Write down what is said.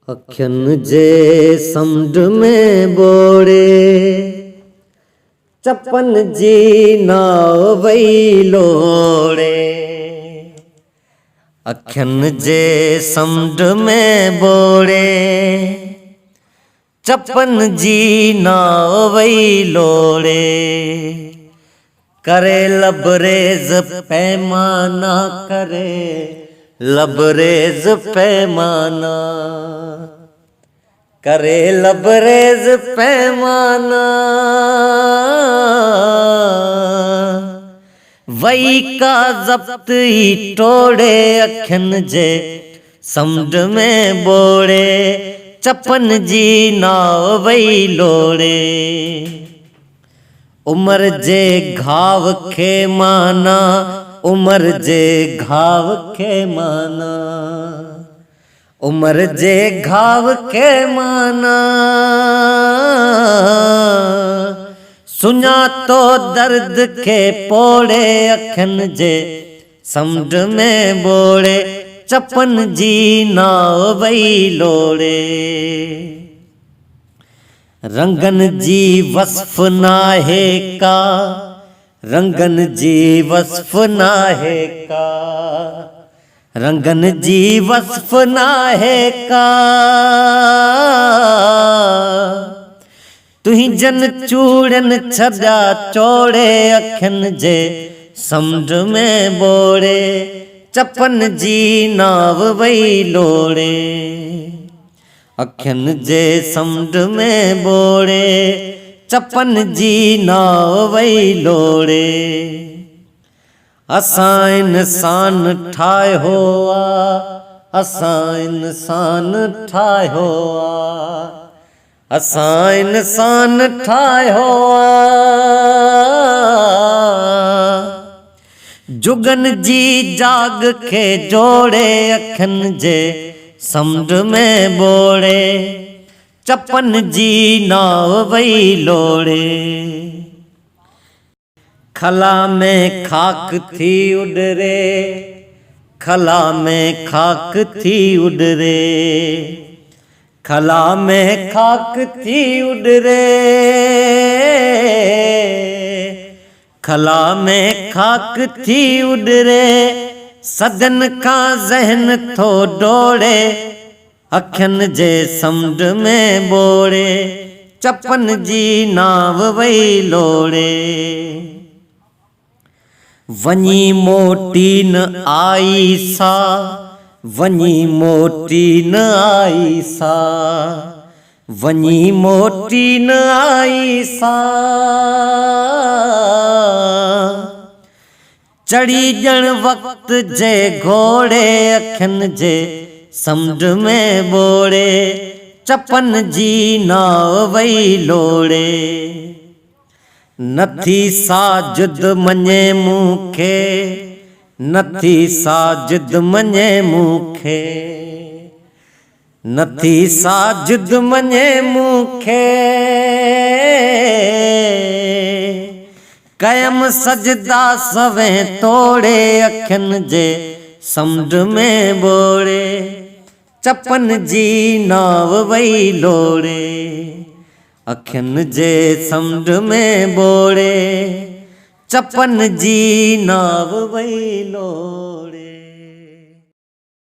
अखियुनि जे समुंड में बोड़े चपन जी नाव वई लोड़े। अखियुनि जे समुंड में बोड़े चपन जी नाव वई लोड़े। करे लबरेज पैमाना करे लबरेज पैमाना करे लबरेज पैमाना। वही का जब्त ही तोड़े अखियुनि जे समुंड में बोड़े चपन जी नाव वई लोड़े। उमर जे घाव खे माना उमर जे घाव खे माना उमर जे घाव खे माना। सुञातो दर्द खे पोड़े अखियुनि जे समुंड में बोड़े चपन जी नाव वई लोड़े। रंगन जी वस्फ नाहे का रंगन जी वस्फ नाहे का रंगन जी वस्फ नाहे का। तुहिंजन चूड़न छजा चोड़े अखियुनि जे समुंड में बोड़े चपन जी नाव वई लोड़े। अखियुनि जे समुंड में बोड़े चपन जी नाव वई लोड़े। असां इंसान ठाहियो आ असां इंसान ठाहियो आ असां इंसान ठाहियो आ। जुगन जी जाग खे जोड़े अखियुनि जे समुंड में बोड़े चपन जी नाव वई लोड़े। खला में खाक थी उडरे खला में खाक थी उडरे खला में खाक थी उडरे। खला में खाक थी उडरे सदन का ज़हन थो डोड़े अखियुनि जे समुंड में बोड़े चपन जी नाव वई लोड़े। वञी मोटी न आई सा वञी मोटी न आई सा वञी मोटी न आई सा। चढ़ी ॼण वक्त जे घोड़े अखियुनि जे समुंड में बोड़े चपन जी नाव वई लोड़े। नथी साजिद मञे मूंखे नथी साजिद मञे मूंखे नथी साजिद मञे मूंखे। कयम सजदा सवे तोड़े अखियुनि जे समुंड में बोड़े चपन जी नाव वई लोड़े। अखियुनि जे समुंड में बोड़े चपन जी नाव वई लोड़े।